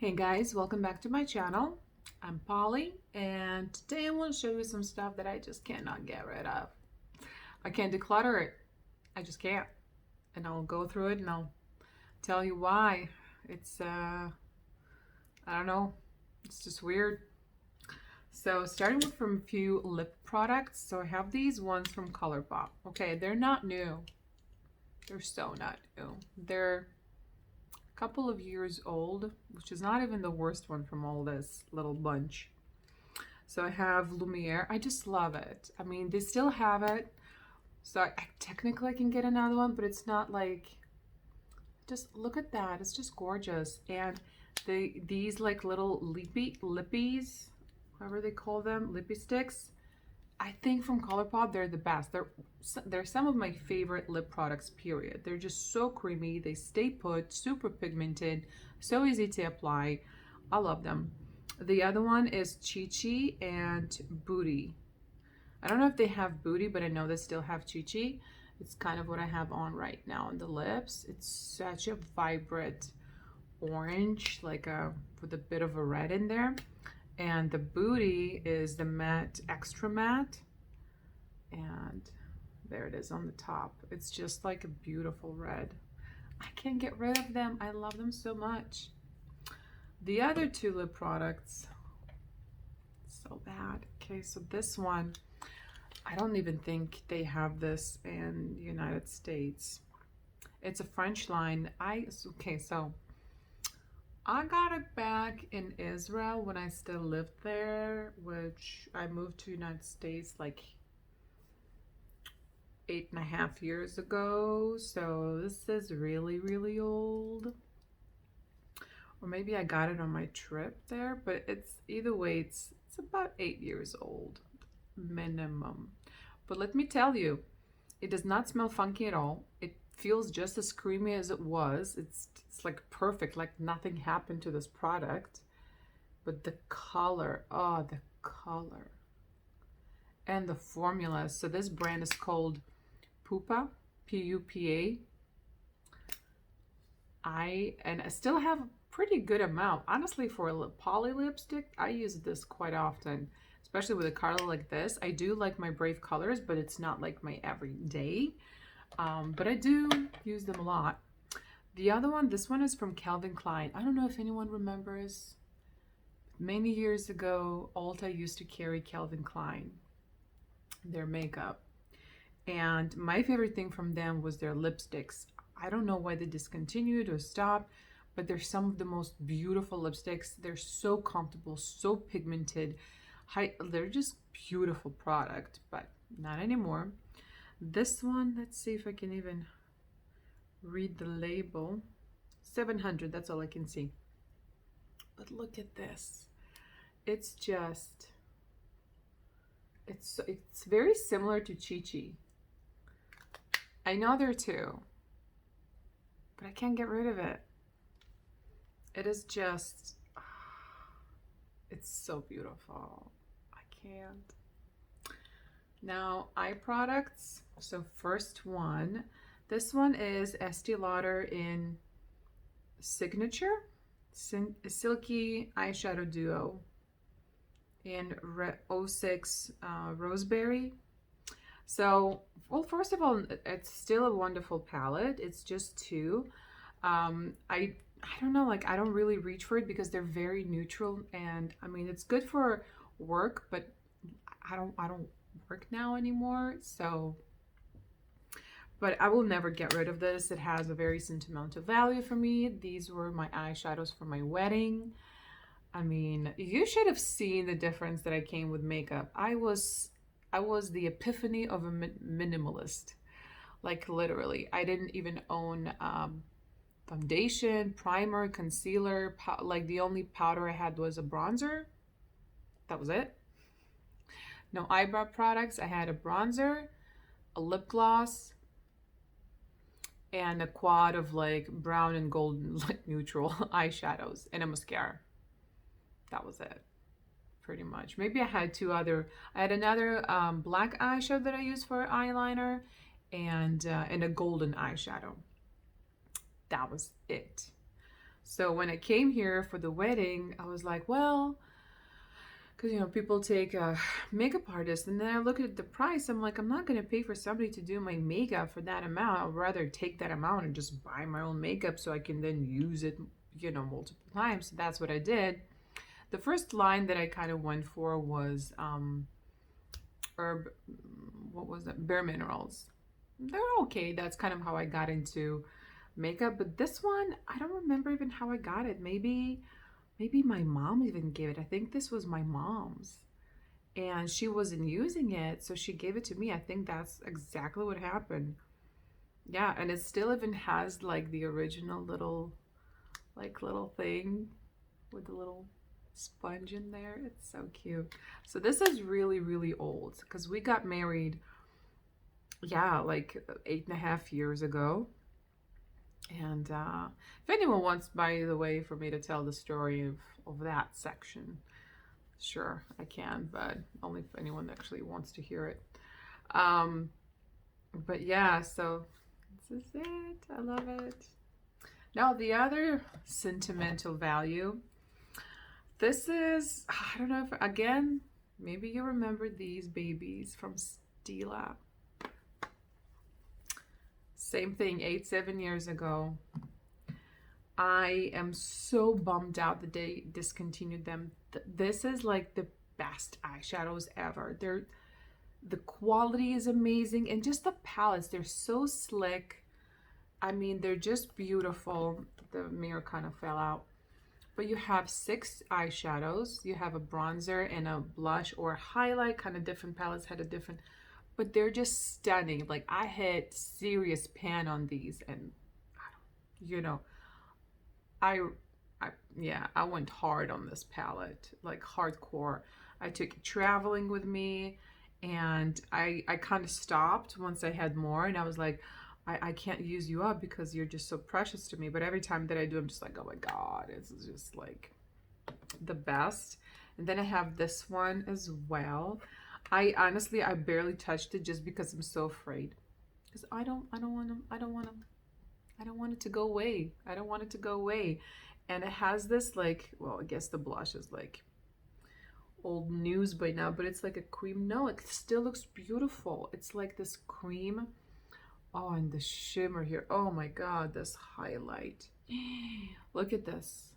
Hey guys, welcome back to my channel. I'm Polly, and today I want to show you some stuff that I just cannot get rid of. I can't declutter it. I just can't. And I'll go through it and I'll tell you why. It's I don't know. It's just weird. So starting with from a few lip products. So I have these ones from ColourPop. Okay, they're not new. They're so not new. They're couple of years old, which is not even the worst one from all this little bunch. So I have Lumiere. I just love it. I mean, they still have it. So I technically can get another one, but it's not like, just look at that. It's just gorgeous. And these like little lippies, whatever they call them, lippy sticks. I think from ColourPop, they're the best. They're some of my favorite lip products, period. They're just so creamy. They stay put, super pigmented, so easy to apply. I love them. The other one is Chi Chi and Booty. I don't know if they have Booty, but I know they still have Chi Chi. It's kind of what I have on right now on the lips. It's such a vibrant orange, like with a bit of a red in there. And the Booty is the matte, extra matte. And there it is on the top. It's just like a beautiful red. I can't get rid of them. I love them so much. The other two lip products, so bad. Okay, so this one, I don't even think they have this in the United States. It's a French line. Okay, so I got it back in Israel when I still lived there, which I moved to the United States like 8.5 years ago. So this is really, really old. Or maybe I got it on my trip there, but it's either way, it's about 8 years old, minimum. But let me tell you, it does not smell funky at all. It feels just as creamy as it was. It's like perfect, like nothing happened to this product. But the color, oh, the color. And the formula. So this brand is called Pupa, P-U-P-A. I still have a pretty good amount. Honestly, for a poly lipstick, I use this quite often, especially with a color like this. I do like my Brave colors, but it's not like my everyday. But I do use them a lot. The other one, this one is from Calvin Klein. I don't know if anyone remembers. Many years ago, Ulta used to carry Calvin Klein, their makeup. And my favorite thing from them was their lipsticks. I don't know why they discontinued or stopped, but they're some of the most beautiful lipsticks. They're so comfortable, so pigmented. They're just beautiful product, but not anymore. This one, let's see if I can even read the label. 700, that's all I can see. But look at this. It's just, it's very similar to Chi Chi. I know there are two, but I can't get rid of it. It is just, it's so beautiful. I can't. Now, eye products. So first one, this one is Estee Lauder in Signature Silky Eyeshadow Duo in 06 Roseberry. So, well, first of all, it's still a wonderful palette. It's just two. I don't know, like I don't really reach for it because they're very neutral, and I mean it's good for work, but I don't work now anymore. So, but I will never get rid of this. It has a very sentimental value for me. These were my eyeshadows for my wedding. I mean, you should have seen the difference that I came with makeup. I was the epiphany of a minimalist. Like literally, I didn't even own foundation, primer, concealer. Like the only powder I had was a bronzer. That was it. No eyebrow products. I had a bronzer, a lip gloss, and a quad of like brown and golden, like neutral eyeshadows, and a mascara. That was it, pretty much. Maybe I had I had another black eyeshadow that I used for eyeliner, and a golden eyeshadow. That was it. So when I came here for the wedding, I was like, well, because people take a makeup artist, and then I look at the price. I'm like, I'm not gonna pay for somebody to do my makeup for that amount. I'd rather take that amount and just buy my own makeup so I can then use it, multiple times. So that's what I did. The first line that I kind of went for was herb, what was it? Bare Minerals. They're okay. That's kind of how I got into makeup. But this one, I don't remember even how I got it. Maybe my mom even gave it. I think this was my mom's. And she wasn't using it, so she gave it to me. I think that's exactly what happened. Yeah, and it still even has like the original little thing with the little sponge in there. It's so cute. So this is really, really old because we got married, yeah, like 8.5 years ago. And if anyone wants, by the way, for me to tell the story of that section, sure, I can, but only if anyone actually wants to hear it. Um, but yeah, so this is it. I love it. Now, the other sentimental value, this is, I don't know if, again, maybe you remember these babies from Stila. Same thing, 7 years ago. I am so bummed out that they discontinued them. This is like the best eyeshadows ever. The quality is amazing, and just the palettes, they're so slick. I mean, they're just beautiful. The mirror kind of fell out. But you have 6 eyeshadows. You have a bronzer and a blush or a highlight. Kind of different palettes had a different, but they're just stunning. Like, I hit serious pan on these, and you know, I, I went hard on this palette, like hardcore. I took it traveling with me, and I kind of stopped once I had more, and I was like, I can't use you up because you're just so precious to me. But every time that I do, I'm just like, oh my God, it's just like the best. And then I have this one as well. I honestly, I barely touched it just because I'm so afraid. Because I don't want it to go away. I don't want it to go away. And it has this like, well, I guess the blush is like old news by now, but it's like a cream. No, it still looks beautiful. It's like this cream. Oh, and the shimmer here. Oh my God, this highlight. Look at this.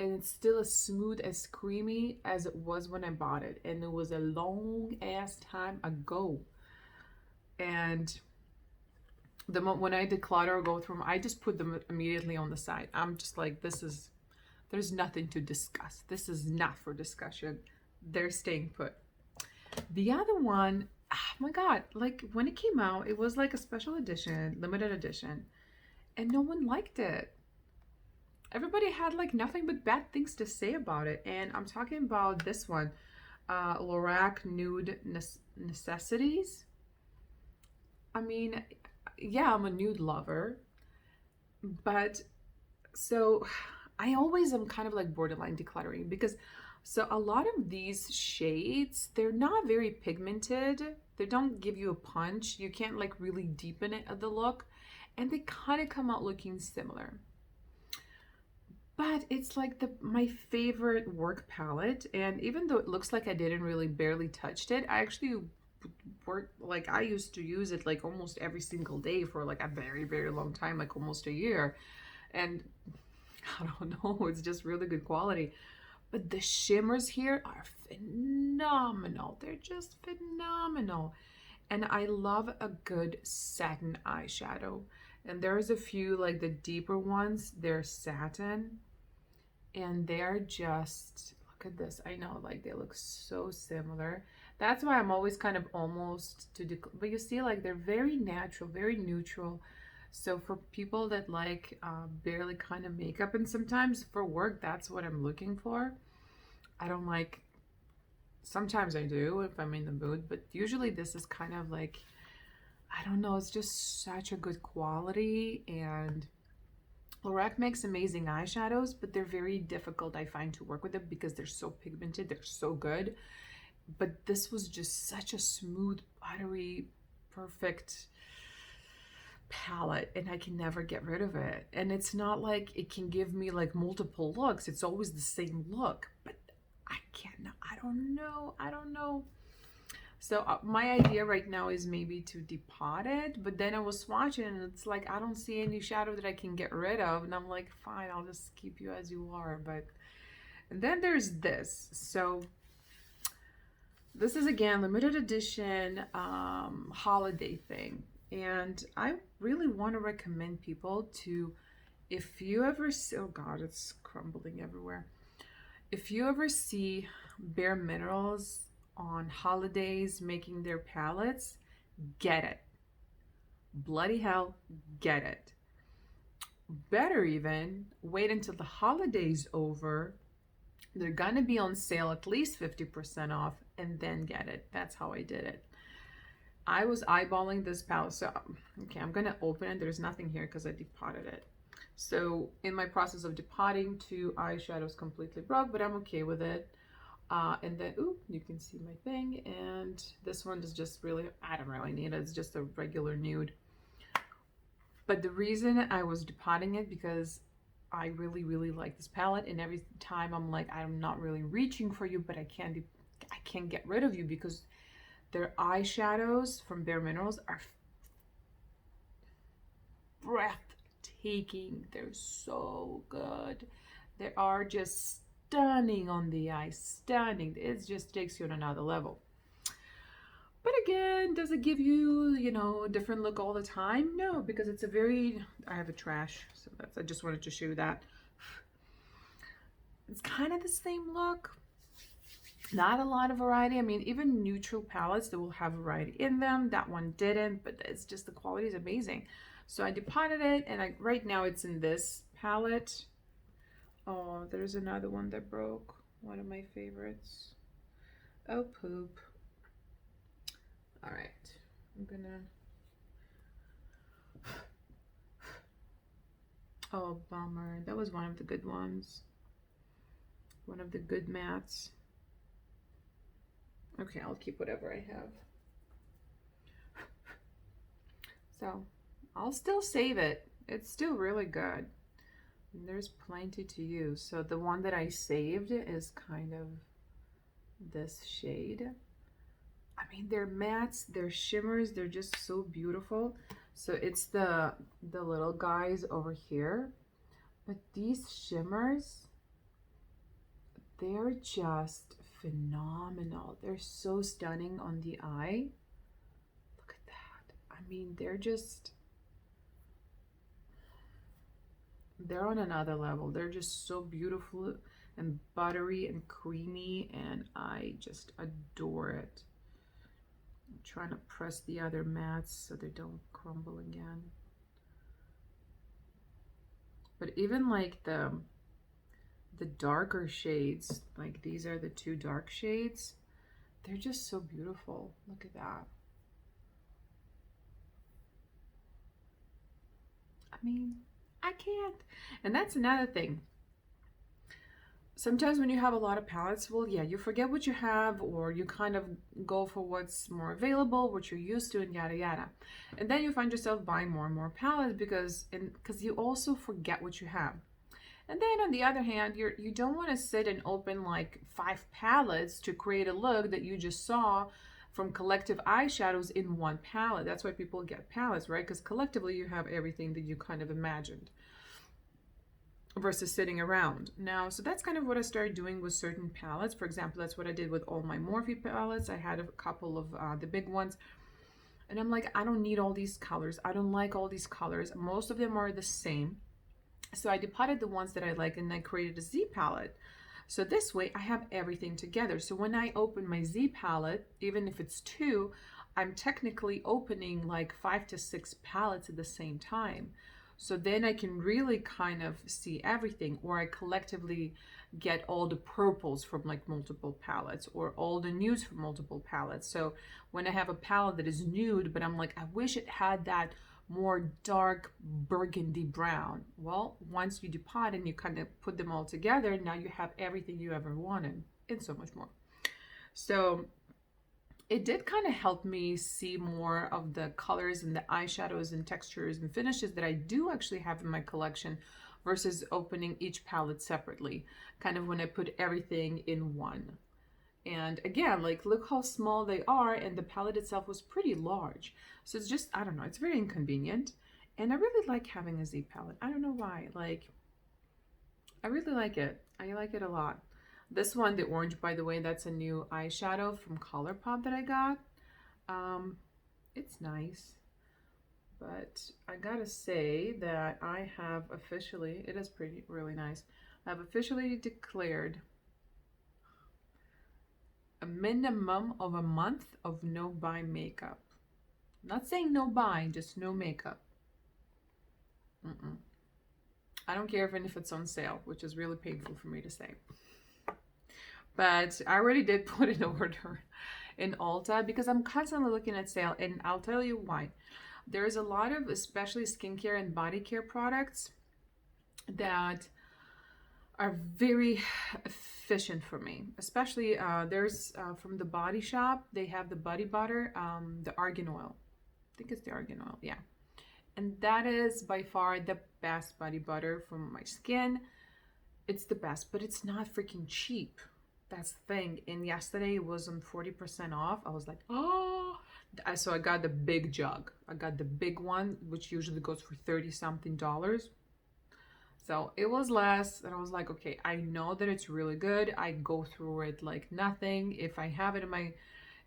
And it's still as smooth, as creamy as it was when I bought it. And it was a long ass time ago. And the moment when I declutter or go through them, I just put them immediately on the side. I'm just like, there's nothing to discuss. This is not for discussion. They're staying put. The other one, oh my God, like when it came out, it was like a special edition, limited edition, and no one liked it. Everybody had like nothing but bad things to say about it. And I'm talking about this one, Lorac Nude Necessities. I mean, yeah, I'm a nude lover, but so I always am kind of like borderline decluttering because so a lot of these shades, they're not very pigmented. They don't give you a punch. You can't like really deepen it the look, and they kind of come out looking similar. But it's like my favorite work palette, and even though it looks like I didn't really barely touched it, I actually work like I used to use it like almost every single day for like a very, very long time, like almost a year. And I don't know, it's just really good quality. But the shimmers here are phenomenal. They're just phenomenal. And I love a good satin eyeshadow. And there's a few like the deeper ones, they're satin. And they're just, look at this. I know, like they look so similar. That's why I'm always kind of almost to, but you see, like they're very natural, very neutral. So for people that like barely kind of makeup, and sometimes for work, that's what I'm looking for. I don't like, sometimes I do if I'm in the mood, but usually this is kind of like, I don't know, it's just such a good quality. And Lorac makes amazing eyeshadows, but they're very difficult, I find, to work with them because they're so pigmented, they're so good. But this was just such a smooth, buttery, perfect palette and I can never get rid of it. And it's not like it can give me like multiple looks. It's always the same look, but I can't, I don't know. So my idea right now is maybe to depot it, but then I was swatching and it's like, I don't see any shadow that I can get rid of. And I'm like, fine, I'll just keep you as you are. But and then there's this. So this is again, limited edition holiday thing. And I really want to recommend people to, if you ever see, oh God, it's crumbling everywhere. If you ever see Bare Minerals on holidays making their palettes, get it. Bloody hell, get it. Better even, wait until the holidays over. They're gonna be on sale at least 50% off and then get it. That's how I did it. I was eyeballing this palette. So, okay, I'm gonna open it. There's nothing here because I depotted it. So in my process of depotting, 2 eyeshadows completely broke, but I'm okay with it. And then, ooh, you can see my thing. And this one is just really, I don't really need it. It's just a regular nude. But the reason I was depotting it because I really, really like this palette. And every time I'm like, I'm not really reaching for you, but I can't get rid of you because their eyeshadows from Bare Minerals are breathtaking. They're so good. They are just stunning on the eye, stunning. It just takes you on another level. But again, does it give you, you know, a different look all the time? No, because it's a very, I have a trash, so that's, I just wanted to show you that. It's kind of the same look. Not a lot of variety. I mean, even neutral palettes, they will have variety in them. That one didn't, but it's just the quality is amazing. So I depotted it, and right now it's in this palette. Oh, there's another one that broke. One of my favorites. Oh, poop. All right, I'm gonna. Oh, bummer. That was one of the good ones. One of the good mattes. Okay, I'll keep whatever I have. So I'll still save it. It's still really good. And there's plenty to use. So the one that I saved is kind of this shade. I mean, they're mattes, they're shimmers, they're just so beautiful. So it's the little guys over here. But these shimmers, they're just phenomenal. They're so stunning on the eye. Look at that. I mean, they're on another level. They're just so beautiful and buttery and creamy, and I just adore it. I'm trying to press the other mattes so they don't crumble again. But even like the darker shades, like these are the 2 dark shades, they're just so beautiful. Look at that. I mean, I can't. And that's another thing. Sometimes when you have a lot of palettes, well, yeah, you forget what you have, or you kind of go for what's more available, what you're used to, and yada yada. And then you find yourself buying more and more palettes because you also forget what you have. And then on the other hand, you don't want to sit and open like 5 palettes to create a look that you just saw from collective eyeshadows in one palette. That's why people get palettes, right? Because collectively you have everything that you kind of imagined versus sitting around. Now, so that's kind of what I started doing with certain palettes. For example, that's what I did with all my Morphe palettes. I had a couple of the big ones. And I'm like, I don't need all these colors. I don't like all these colors. Most of them are the same. So I depotted the ones that I like, and I created a Z palette. So this way I have everything together. So when I open my Z palette, even if it's 2, I'm technically opening like 5 to 6 palettes at the same time. So then I can really kind of see everything, or I collectively get all the purples from like multiple palettes, or all the nudes from multiple palettes. So when I have a palette that is nude, but I'm like, I wish it had that more dark burgundy brown. Well, once you depot and you kind of put them all together, now you have everything you ever wanted and so much more. So it did kind of help me see more of the colors and the eyeshadows and textures and finishes that I do actually have in my collection versus opening each palette separately, kind of when I put everything in one. And again, like, look how small they are, and the palette itself was pretty large. So it's just, I don't know, it's very inconvenient. And I really like having a Z palette. I don't know why. Like, I really like it. I like it a lot. This one, the orange, by the way, that's a new eyeshadow from ColourPop that I got. It's nice. But I gotta say that I have officially, it is pretty, really nice. I've officially declared a minimum of a month of no buy makeup. I'm not saying no buy, just no makeup. I don't care even if it's on sale, which is really painful for me to say. But I already did put an order in Ulta because I'm constantly looking at sale, and I'll tell you why. There's a lot of, especially skincare and body care products that are very efficient for me. Especially there's from the Body Shop, they have the body butter, the argan oil. I think it's the argan oil, yeah. And that is by far the best body butter for my skin. It's the best, but it's not freaking cheap. That's the thing. And yesterday it was on 40% off. I was like, oh. So I got the big jug. I got the big one, which usually goes for 30 something dollars. So it was less, and I was like, okay, I know that it's really good. I go through it like nothing. If I have it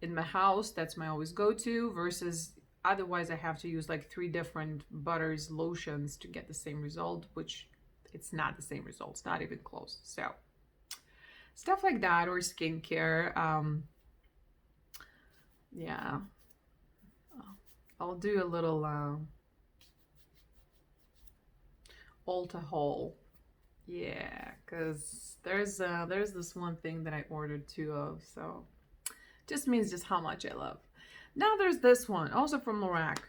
in my house, that's my always go-to, versus otherwise I have to use like 3 different butters, lotions to get the same result, which it's not the same result. It's not even close. So stuff like that, or skincare. Yeah, I'll do a little Ulta haul. Yeah, because there's this one thing that I ordered 2 of, so just means just how much I love. Now there's this one, also from Lorac,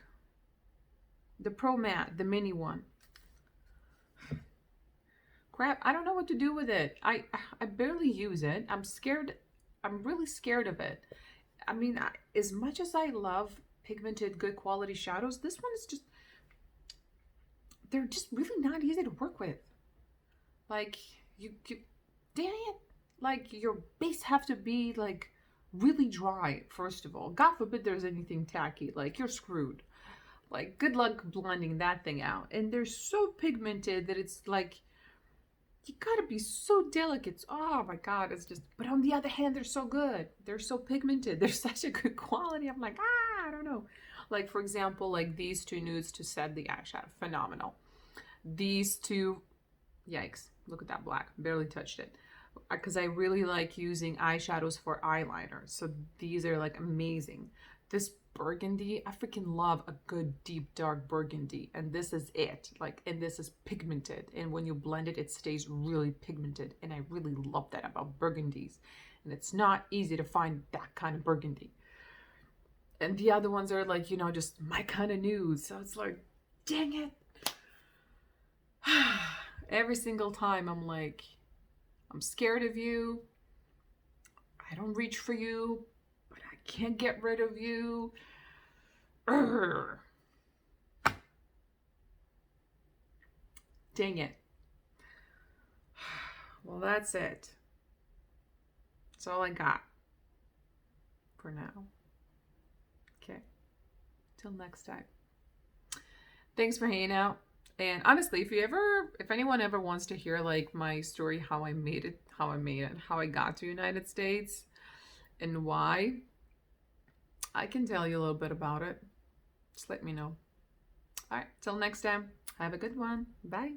the Pro Matte, the mini one. Crap, I don't know what to do with it. I barely use it. I'm scared. I'm really scared of it. I mean, as much as I love pigmented, good quality shadows, this one is just, they're just really not easy to work with. Like, you dang it, like, your base have to be like really dry, first of all. God forbid there's anything tacky, like, you're screwed. Like, good luck blending that thing out. And they're so pigmented that it's like, you gotta be so delicate. Oh my God, it's just, but on the other hand, they're so good. They're so pigmented. They're such a good quality. I'm like, I don't know. Like, for example, like these 2 nudes to set the eyeshadow, phenomenal. These 2, yikes, look at that black, barely touched it. Because I really like using eyeshadows for eyeliner. So these are like amazing. This burgundy, I freaking love a good deep dark burgundy, and this is it. Like, and this is pigmented, and when you blend it, it stays really pigmented, and I really love that about burgundies. And it's not easy to find that kind of burgundy. And the other ones are like, you know, just my kind of nudes. So it's like, dang it. Every single time I'm like, I'm scared of you. I don't reach for you, but I can't get rid of you. Urgh. Dang it. Well, that's it. That's all I got for now. Okay. Till next time. Thanks for hanging out. And honestly, if anyone ever wants to hear like my story, how I made it, how I got to United States and why, I can tell you a little bit about it. Just let me know. All right, till next time. Have a good one. Bye.